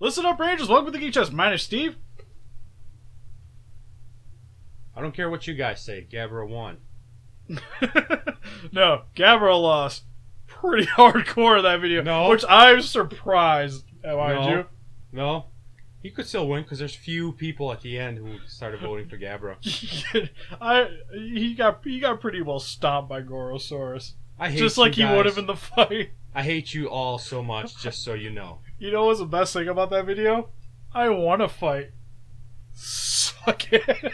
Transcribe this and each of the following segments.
Listen up, Rangers. Welcome to the Geek Chest. My name's Steve. I don't care what you guys say. Gabra won. No, Gabriel lost pretty hardcore in that video. No. Which I'm surprised, mind you. No. He could still win because there's few people at the end who started voting for Gabra. He got pretty well stomped by Gorosaurus. I hate just like you he guys. would have in the fight. I hate you all so much, just so you know. You know what's the best thing about that video? I won a fight. Suck it.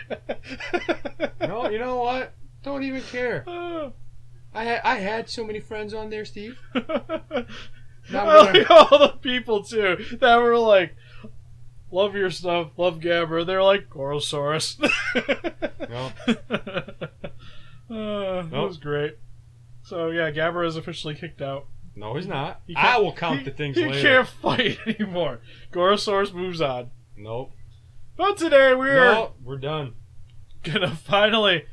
No, you know what? Don't even care. I had so many friends on there, Steve. I like all the people too that were like, love your stuff, love Gabra. They're like, Gorosaurus. No. It was great. So yeah, Gabra is officially kicked out. No, he's not. I will count the things later. He can't fight anymore. Gorosaurus moves on. Nope. But today we're done. Gonna finally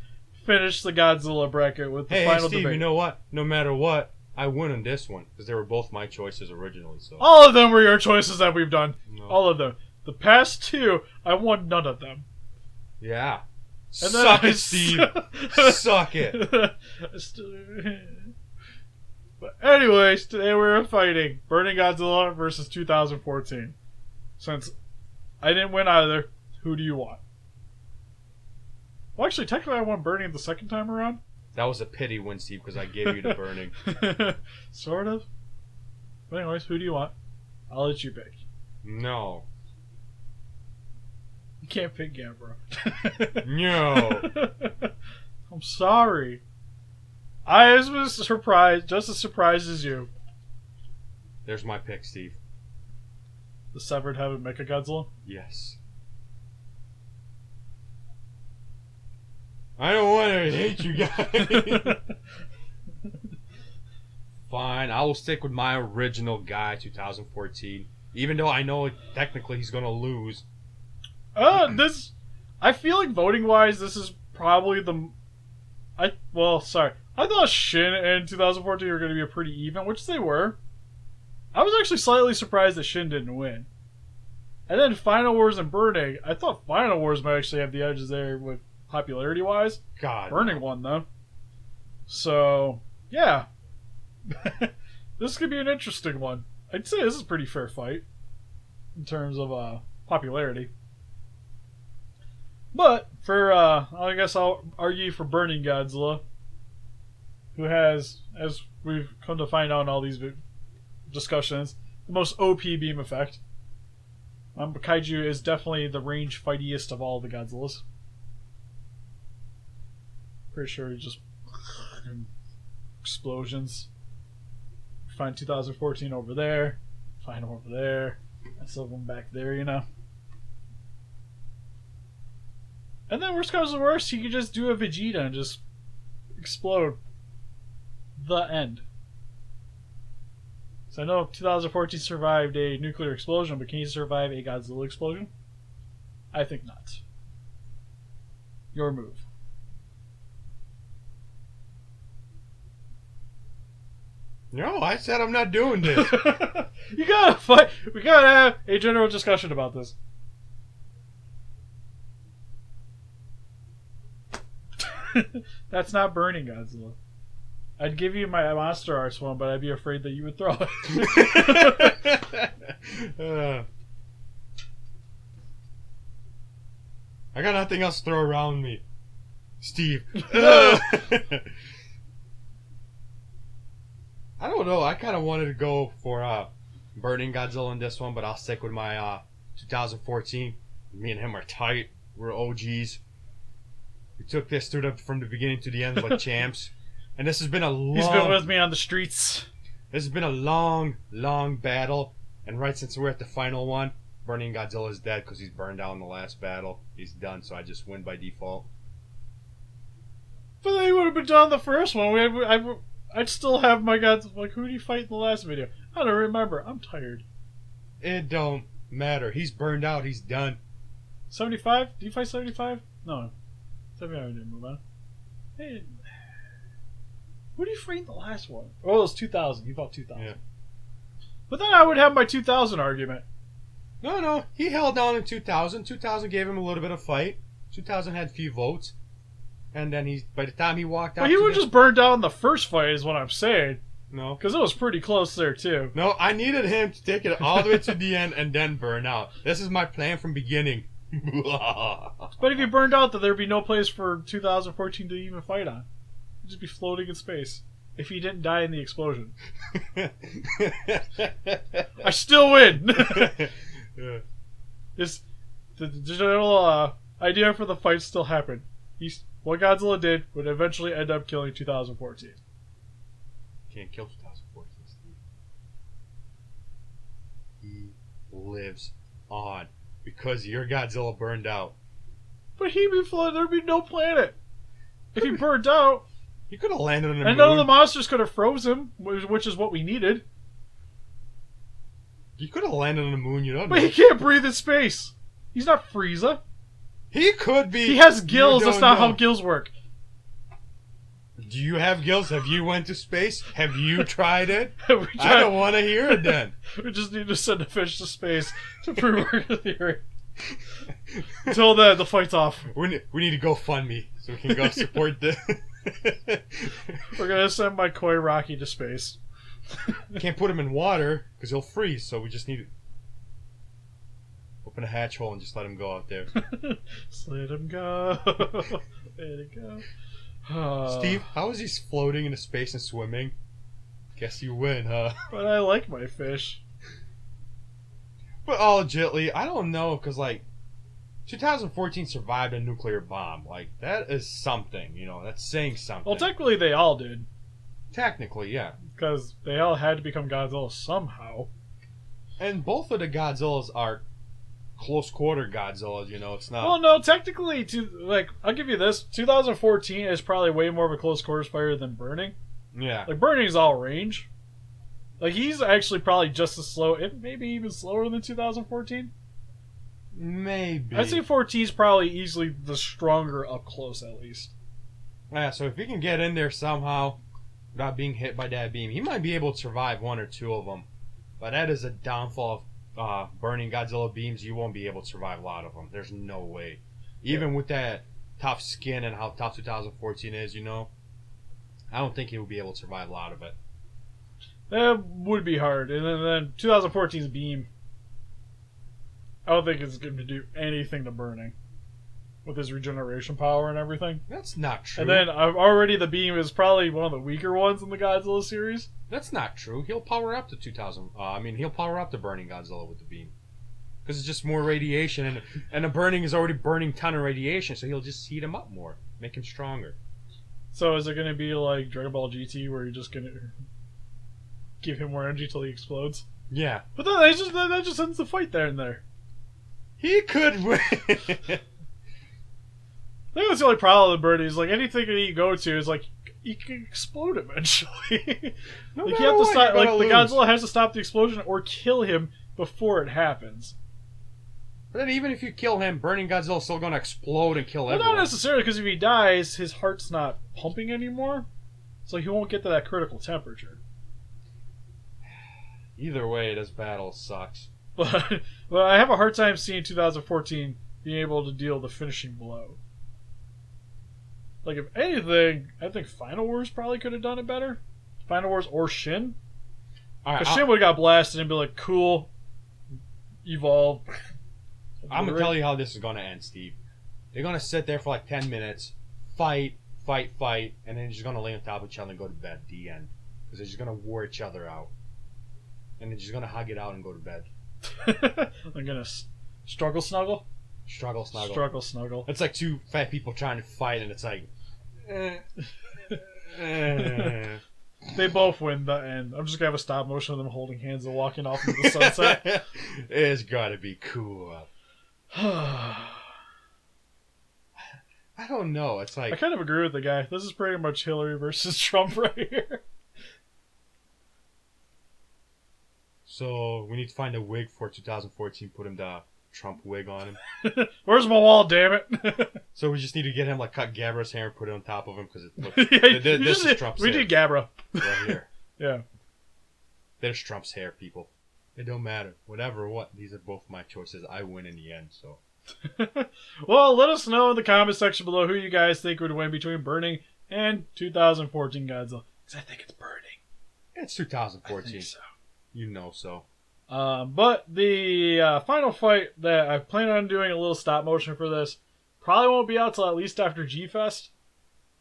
finish the Godzilla bracket with the final Steve, debate. you know what? No matter what, I win on this one because they were both my choices originally. So all of them were your choices that we've done. No. All of them. The past two, I won none of them. Yeah. And Suck it, Steve. Suck it. But anyways, today we're fighting Burning Godzilla versus 2014. Since I didn't win either, who do you want? Well, actually, technically I won Burning the second time around. That was a pity win, Steve, because I gave you the Burning. Sort of. But anyways, who do you want? I'll let you pick. No. You can't pick Gabra. No. I'm sorry. I was surprised, just as surprised as you. There's my pick, Steve. The Severed Head of Mechagodzilla? Yes. I don't want to hate you guys. Fine, I will stick with my original guy, 2014. Even though I know technically he's going to lose. I feel like voting-wise, this is probably I thought Shin and 2014 were going to be a pretty even, which they were. I was actually slightly surprised that Shin didn't win. And then Final Wars and Burning, I thought Final Wars might actually have the edges there with popularity-wise. God. Burning won, though. So, yeah. This could be an interesting one. I'd say this is a pretty fair fight in terms of popularity. But for I guess I'll argue for Burning Godzilla, who has, as we've come to find out in all these discussions, the most OP beam effect. Kaiju is definitely the range fightiest of all the Godzillas. Pretty sure just explosions. Find 2014 over there, find him over there, and some of them back there, you know. And then worst comes to worst, he could just do a Vegeta and just explode. The end. So I know 2014 survived a nuclear explosion, but can he survive a Godzilla explosion? I think not. Your move. No, I said I'm not doing this. You gotta fight. We gotta have a general discussion about this. That's not Burning Godzilla. I'd give you my Monster Arts one, but I'd be afraid that you would throw it. I got nothing else to throw around me. Steve. I don't know. I kind of wanted to go for Burning Godzilla in this one, but I'll stick with my 2014. Me and him are tight. We're OGs. We took this from the beginning to the end like champs. And this has been He's been with me on the streets. This has been a long, long battle. And right since we're at the final one, Burning Godzilla is dead because he's burned out in the last battle. He's done, so I just win by default. But they would have been done the first one. I'd still have my Godzilla. Like, who did you fight in the last video? I don't remember. I'm tired. It don't matter. He's burned out. He's done. 75? Do you fight 75? No. 75 didn't move on. Hey, who did you fight in the last one? Oh, it was 2000. You fought 2000. Yeah. But then I would have my 2000 argument. No, he held down in 2000. 2000 gave him a little bit of fight. 2000 had a few votes, and then by the time he walked out, But he would just burn down in the first fight, is what I'm saying. No, Because it was pretty close there too. no, I needed him to take it all the way to the end and then burn out. This is my plan from beginning. But if he burned out, then there'd be no place for 2014 to even fight on. He'd just be floating in space. If he didn't die in the explosion. I still win! Just, the general idea for the fight still happened. What Godzilla did would eventually end up killing 2014. Can't kill 2014, Steve. He lives on because your Godzilla burned out. But he'd be floating, there'd be no planet. If he burned out, He could have landed on the moon. and none of the monsters could have froze him, which is what we needed. He could have landed on the moon, you don't know. But he can't breathe in space. He's not Frieza. He could be. He has gills. You That's don't not know. how gills work. Do you have gills? Have you went to space? Have you tried it? We I don't want to hear it then. We just need to send a fish to space to prove our theory. Until then, the fight's off. We need to go fund me so we can go support the. We're gonna send my koi Rocky to space. Can't put him in water because he'll freeze. So we just need to open a hatch hole and just let him go out there. Just let him go. Let it go. Steve, how is he floating into space and swimming? Guess you win, huh? But I like my fish. But all legitly, I don't know, because, 2014 survived a nuclear bomb. That is something, that's saying something. Well, technically they all did. Technically, yeah. Because they all had to become Godzilla somehow. And both of the Godzillas are close quarter Godzillas, it's not... Well, no, technically, I'll give you this. 2014 is probably way more of a close quarters fighter than Burning. Yeah. Burning's all range. He's actually probably just as slow, maybe even slower than 2014. Maybe. I'd say 14's probably easily the stronger up close, at least. Yeah, so if he can get in there somehow without being hit by that beam, he might be able to survive one or two of them. But that is a downfall of burning Godzilla beams. You won't be able to survive a lot of them. There's no way. Even with that tough skin and how tough 2014 is, I don't think he will be able to survive a lot of it. That would be hard. And then 2014's beam, I don't think it's going to do anything to Burning. With his regeneration power and everything. That's not true. And then already the beam is probably one of the weaker ones in the Godzilla series. That's not true. He'll power up to 2000. He'll power up to burning Godzilla with the beam. Because it's just more radiation, and the burning is already burning ton of radiation, so he'll just heat him up more, make him stronger. So is it going to be like Dragon Ball GT where you're just going to give him more energy till he explodes? Yeah. But then that just ends the fight there and there. He could win. I think that's the only problem with Birdie is anything that you go to is you can explode eventually. No you matter have to what, stop. you're The gonna lose. Godzilla has to stop the explosion or kill him before it happens. But then even if you kill him, burning Godzilla's still going to explode and kill Well, everyone. not necessarily, because if he dies, his heart's not pumping anymore, so he won't get to that critical temperature. Either way, this battle sucks. But I have a hard time seeing 2014 being able to deal the finishing blow. If anything, I think Final Wars probably could have done it better. Final Wars or Shin. All right, Because Shin would have got blasted and be like, cool, evolve. I'm going to tell you how this is going to end, Steve. They're going to sit there for 10 minutes, fight, and then they're just going to lay on top of each other and go to bed. The end. Because they're just going to war each other out. And they're just going to hug it out and go to bed. I'm going to struggle snuggle? Struggle snuggle. Struggle snuggle. It's like two fat people trying to fight, and it's like... They both win the end. I'm just going to have a stop motion of them holding hands and walking off into the sunset. It's got to be cool. I don't know. It's I kind of agree with the guy. This is pretty much Hillary versus Trump right here. So, we need to find a wig for 2014, put him the Trump wig on him. Where's my wall, damn it? So we just need to get him, cut Gabra's hair and put it on top of him, because it looks... Yeah, this is Trump's we hair. need Gabra. Right here. Yeah. There's Trump's hair, people. It don't matter. Whatever, what. These are both my choices. I win in the end, so. Well, let us know in the comment section below who you guys think would win between Burning and 2014 Godzilla. Because I think it's Burning. It's I 2014. think so. You know so. But the final fight that I plan on doing a little stop motion for this probably won't be out till at least after G-Fest.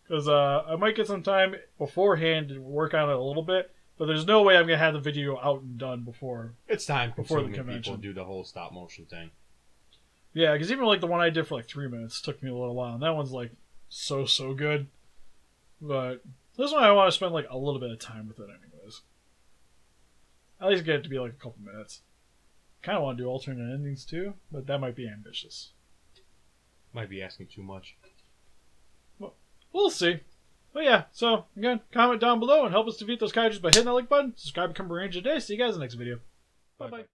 Because I might get some time beforehand to work on it a little bit. But there's no way I'm going to have the video out and done before. It's time Before the consuming. convention. People do the whole stop motion thing. Yeah, because even like the one I did for like 3 minutes took me a little while. And that one's like so good. But this one I want to spend like a little bit of time with it anyways. At least get it to be like a couple minutes. Kind of want to do alternate endings too, but that might be ambitious. Might be asking too much. Well, we'll see. But yeah, so again, comment down below and help us defeat those kaijus by hitting that like button. Subscribe, become a ranger today. See you guys in the next video. Bye bye.